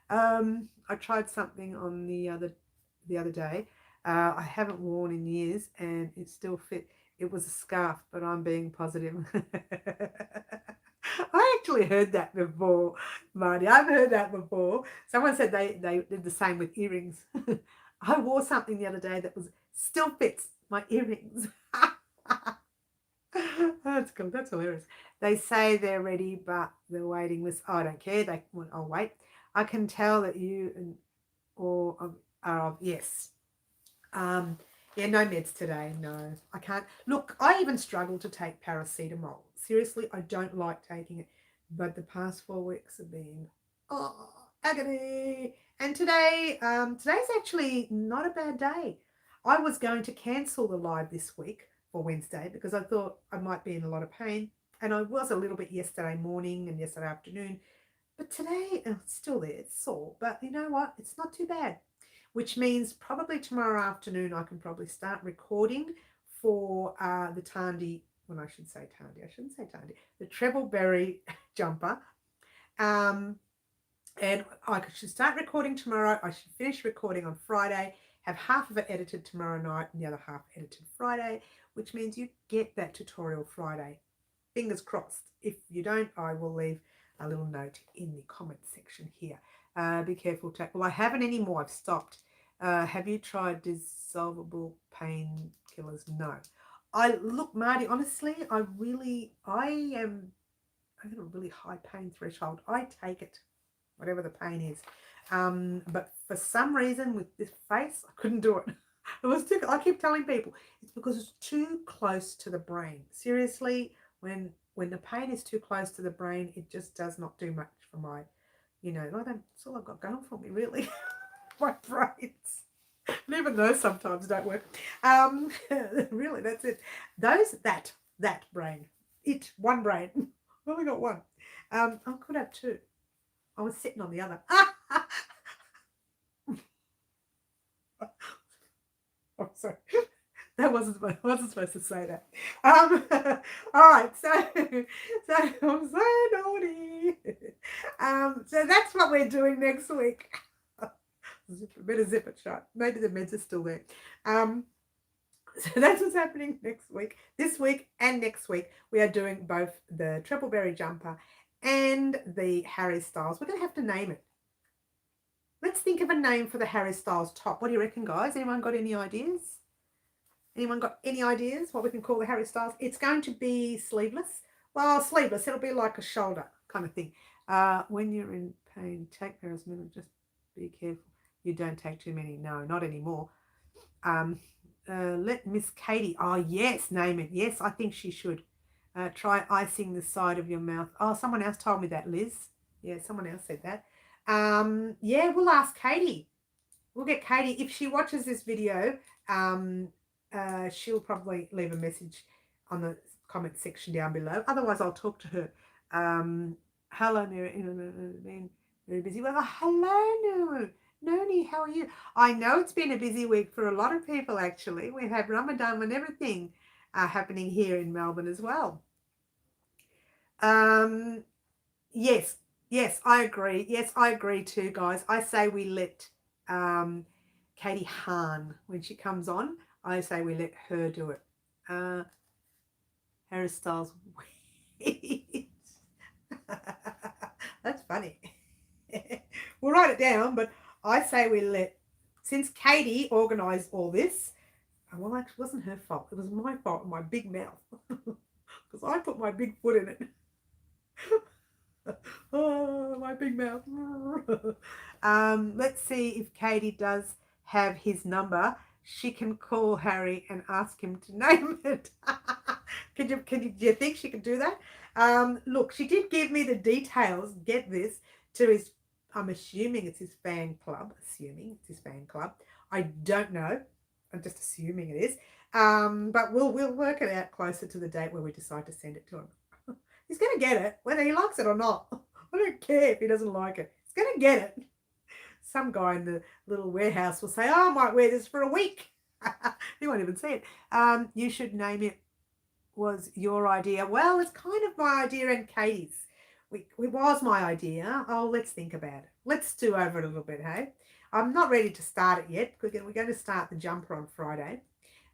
I tried something on the other day. I haven't worn in years, and it still fit. It was a scarf, but I'm being positive. I actually heard that before, Marty. I've heard that before. Someone said they did the same with earrings. I wore something the other day that was still fits my earrings. That's cool. That's hilarious. They say they're ready, but the waiting list. I don't care. I'll wait. I can tell that you and or are yes. Yeah, no meds today. No, I can't. Look, I even struggle to take paracetamol. Seriously, I don't like taking it. But the past 4 weeks have been agony. And today's actually not a bad day. I was going to cancel the live this week for Wednesday because I thought I might be in a lot of pain. And I was a little bit yesterday morning and yesterday afternoon. But today, it's still there. It's sore. But you know what? It's not too bad. Which means probably tomorrow afternoon I can probably start recording for the Tandy. Well, I should say Tandy. I shouldn't say Tandy. The Treble jumper. And I should start recording tomorrow. I should finish recording on Friday, have half of it edited tomorrow night and the other half edited Friday, which means you get that tutorial Friday. Fingers crossed. If you don't, I will leave a little note in the comment section here. Be careful. Well, I haven't anymore. I've stopped. Have you tried dissolvable painkillers? No. Look, Marty, honestly, I have a really high pain threshold. I take it, whatever the pain is. But for some reason with this face, I couldn't do it. I keep telling people it's because it's too close to the brain. Seriously, when the pain is too close to the brain, it just does not do much for my, that's all I've got going for me, really. My brains. And even those sometimes don't work. Really, that's it. That brain. One brain. I've only got one. I could have two. I was sitting on the other. Oh, sorry. I wasn't supposed to say that. All right, so I'm so naughty. So that's what we're doing next week. Better zip it shut. Maybe the meds are still there. So that's what's happening next week. This week and next week, we are doing both the Treble jumper and the Harry Styles. We're going to have to name it. Let's think of a name for the Harry Styles top. What do you reckon, guys? Anyone got any ideas? Anyone got any ideas what we can call the Harry Styles? It's going to be sleeveless. Well, sleeveless. It'll be like a shoulder kind of thing. When you're in pain, take paracetamol. Just be careful. You don't take too many. No, not anymore. Let Miss Katie. Oh, yes, name it. Yes, I think she should. Try icing the side of your mouth. Oh, someone else told me that, Liz. Yeah, someone else said that. Yeah, we'll ask Katie. We'll get Katie. If she watches this video, she'll probably leave a message on the comment section down below. Otherwise, I'll talk to her. Hello, been very busy. Well, hello, Noni, how are you? I know it's been a busy week for a lot of people, actually. We have Ramadan and everything happening here in Melbourne as well. Yes, I agree. Yes, I agree too, guys. I say we let Katie Hahn, when she comes on, I say we let her do it. Harry Styles. That's funny. We'll write it down, but I say we since Katie organised all this, well, it wasn't her fault. It was my fault, my big mouth, because I put my big foot in it. Oh, my big mouth. Let's see if Katie does have his number. She can call Harry and ask him to name it. Do you think she could do that? Look, she did give me the details. Get this, to his. I'm assuming it's his fan club. Assuming it's his fan club. I don't know. I'm just assuming it is. But we'll work it out closer to the date where we decide to send it to him. He's gonna get it, whether he likes it or not. I don't care if he doesn't like it. He's gonna get it. Some guy in the little warehouse will say, "Oh, I might wear this for a week." He won't even see it. You should name it was your idea. Well, it's kind of my idea and Katie's. It was my idea. Oh, let's think about it. Let's stew over it a little bit, hey? I'm not ready to start it yet. We're going to start the jumper on Friday.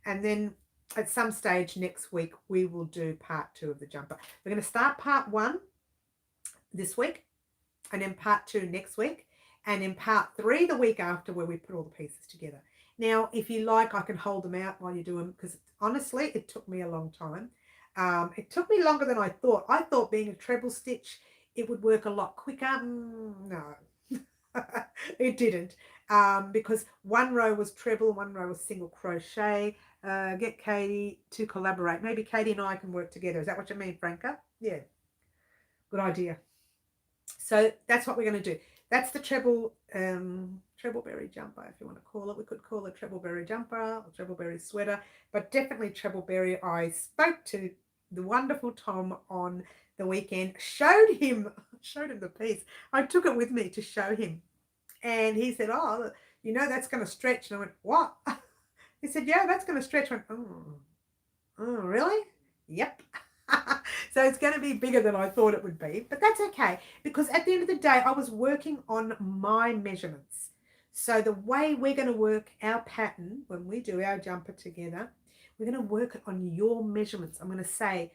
And then at some stage next week, we will do part 2 of the jumper. We're going to start part 1 this week, and then part 2 next week, and then part 3 the week after, where we put all the pieces together. Now, if you like, I can hold them out while you do them, because honestly, it took me a long time. It took me longer than I thought. I thought being a treble stitch, it would work a lot quicker. No, it didn't, because one row was treble, one row was single crochet. Get Katie to collaborate. Maybe Katie and I can work together. Is that what you mean, Franca? Yeah, good idea. So that's what we're going to do. That's the treble-berry jumper, if you want to call it. We could call it treble-berry jumper or treble-berry sweater, but definitely treble-berry. I spoke to the wonderful Tom on the weekend, showed him the piece. I took it with me to show him, and he said, "Oh, you know that's going to stretch." And I went, "What?" He said, "Yeah, that's going to stretch." I went, "Oh, really?" Yep. So it's going to be bigger than I thought it would be, but that's okay, because at the end of the day, I was working on my measurements. So the way we're going to work our pattern when we do our jumper together, we're going to work on your measurements. I'm going to say,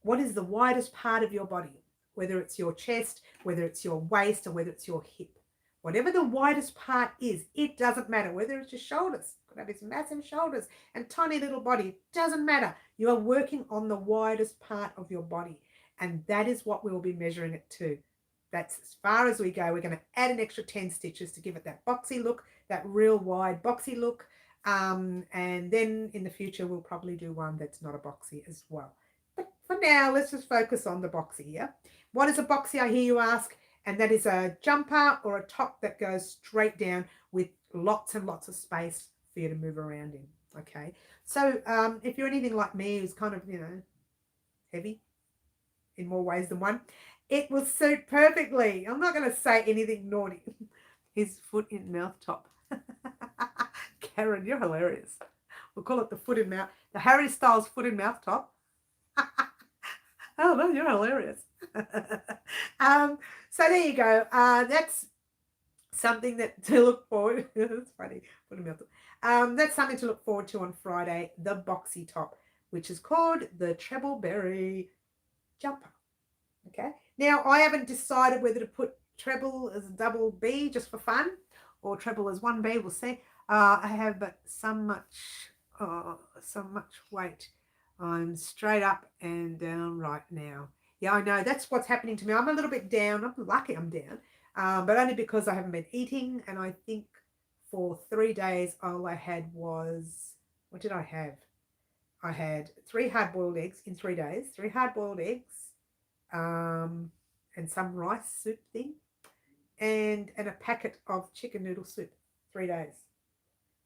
what is the widest part of your body, whether it's your chest, whether it's your waist, or whether it's your hip. Whatever the widest part is, it doesn't matter. Whether it's your shoulders, could have these massive shoulders and tiny little body, doesn't matter. You are working on the widest part of your body, and that is what we will be measuring it to. That's as far as we go. We're going to add an extra 10 stitches to give it that boxy look, that real wide boxy look. And then in the future, we'll probably do one that's not a boxy as well. But for now, let's just focus on the boxy, yeah? What is a boxy, I hear you ask? And that is a jumper or a top that goes straight down with lots and lots of space for you to move around in, okay? So if you're anything like me, who's kind of, heavy in more ways than one, it will suit perfectly. I'm not going to say anything naughty. His foot in mouth top. Karen, you're hilarious. We'll call it the foot in mouth, the Harry Styles foot in mouth top. Oh no, you're hilarious. So there you go. That's something that to look forward. That's funny. Foot in mouth top. That's something to look forward to on Friday. The boxy top, which is called the treble-berry jumper. Okay. Now I haven't decided whether to put treble as a double B just for fun, or treble as one B. We'll see. I have so much weight. I'm straight up and down right now. Yeah, I know. That's what's happening to me. I'm a little bit down. I'm lucky I'm down, but only because I haven't been eating. And I think for 3 days, all I had was, what did I have? I had 3 hard-boiled eggs in 3 days, 3 hard-boiled eggs, and some rice soup thing, and a packet of chicken noodle soup, 3 days.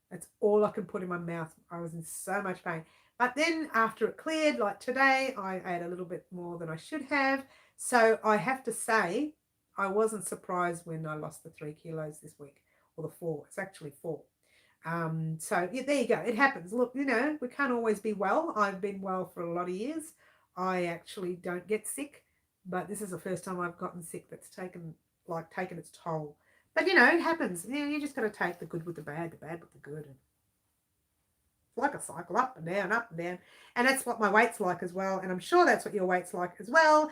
That's all I can put in my mouth. I was in so much pain. But then after it cleared, like today, I ate a little bit more than I should have. So I have to say, I wasn't surprised when I lost the 3 kilos this week, or the 4. It's actually 4. So yeah, there you go. It happens. Look, we can't always be well. I've been well for a lot of years. I actually don't get sick, but this is the first time I've gotten sick that's taken its toll. But it happens. You just got to take the good with the bad with the good. It's like a cycle, up and down, up and down. And that's what my weight's like as well. And I'm sure that's what your weight's like as well.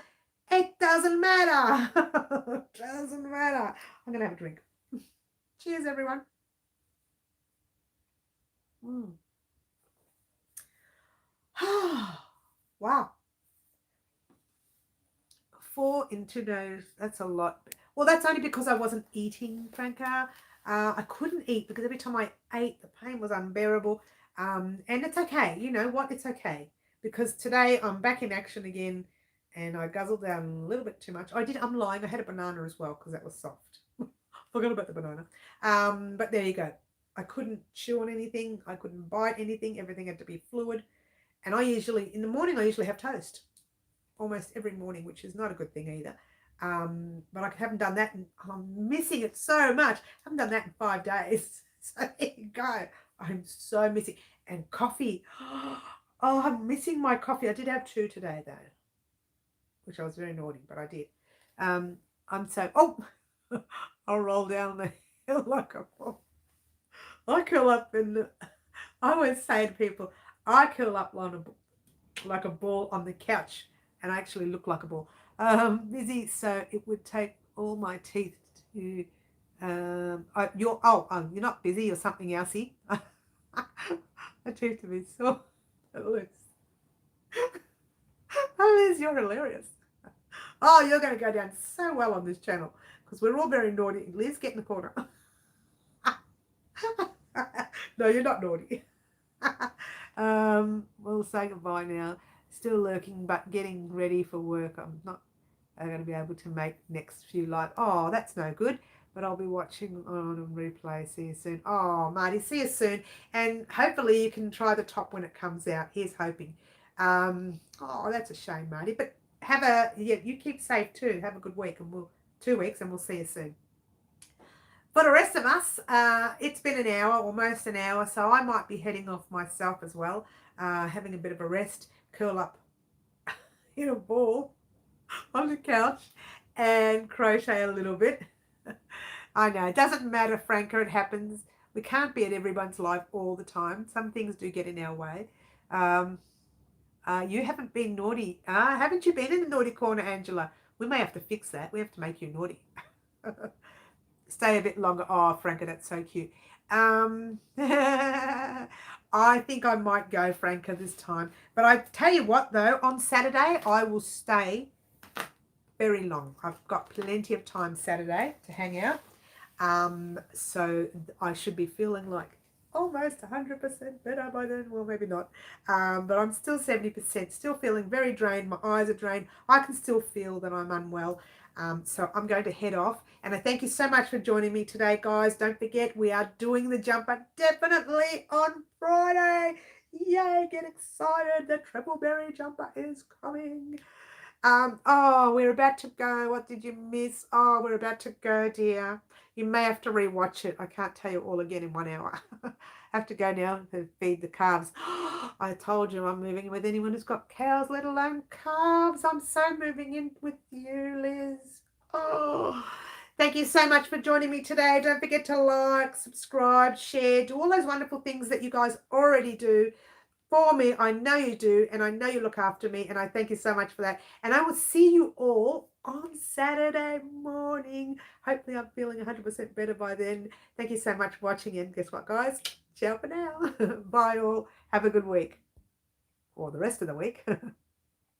It doesn't matter. It doesn't matter. I'm going to have a drink. Cheers, everyone. Wow. 4 in 2 days. That's a lot. Well, that's only because I wasn't eating, Franca. I couldn't eat because every time I ate, the pain was unbearable. And it's okay. You know what? It's okay. because today I'm back in action again and I guzzled down a little bit too much. I'm lying. I had a banana as well because that was soft. Forgot about the banana. But there you go. I couldn't chew on anything. I couldn't bite anything. Everything had to be fluid. And in the morning, I usually have toast almost every morning, which is not a good thing either. But I haven't done that, and I'm missing it so much. I haven't done that in 5 days. So there you go. I'm so missing. And coffee. Oh, I'm missing my coffee. I did have 2 today, though, which I was very naughty, but I did. I'm so, I'll roll down the hill like a ball. I curl up I always say to people, I curl up like a ball on the couch, and I actually look like a ball. Busy, so it would take all my teeth to. You're not busy. You're something elsey. My teeth to be sore. Liz, Liz, you're hilarious. Oh, you're going to go down so well on this channel because we're all very naughty. Liz, get in the corner. No, you're not naughty. We'll say goodbye now. Still lurking, but getting ready for work. I'm not going to be able to make next few live. Oh, that's no good. But I'll be watching on replay. See you soon. Oh, Marty, see you soon. And hopefully you can try the top when it comes out. Here's hoping. Oh, that's a shame, Marty. But you keep safe too. Have a good week, and 2 weeks, and we'll see you soon. For the rest of us, it's been an hour, almost an hour, so I might be heading off myself as well, having a bit of a rest, curl up in a ball on the couch and crochet a little bit. I know, it doesn't matter, Franca, it happens. We can't be at everyone's life all the time. Some things do get in our way. You haven't been naughty. Haven't you been in the naughty corner, Angela? We may have to fix that. We have to make you naughty. Stay a bit longer. Oh, Franca, that's so cute. I think I might go, Franca, this time. But I tell you what, though, on Saturday, I will stay very long. I've got plenty of time Saturday to hang out. So I should be feeling like almost 100% better by then. Well, maybe not. But I'm still 70%, still feeling very drained. My eyes are drained. I can still feel that I'm unwell. So I'm going to head off. And I thank you so much for joining me today, guys. Don't forget, we are doing the jumper definitely on Friday. Yay, get excited. The triple berry jumper is coming. We're about to go. What did you miss? Oh, we're about to go, dear. You may have to rewatch it. I can't tell you all again in 1 hour. I have to go now to feed the calves. I told you I'm moving in with anyone who's got cows, let alone calves. I'm so moving in with you, Liz. Oh, thank you so much for joining me today. Don't forget to like, subscribe, share, do all those wonderful things that you guys already do for me. I know you do, and I know you look after me, and I thank you so much for that. And I will see you all on Saturday morning. Hopefully I'm feeling 100% better by then. Thank you so much for watching, and guess what, guys? Ciao for now. Bye all. Have a good week. Or the rest of the week.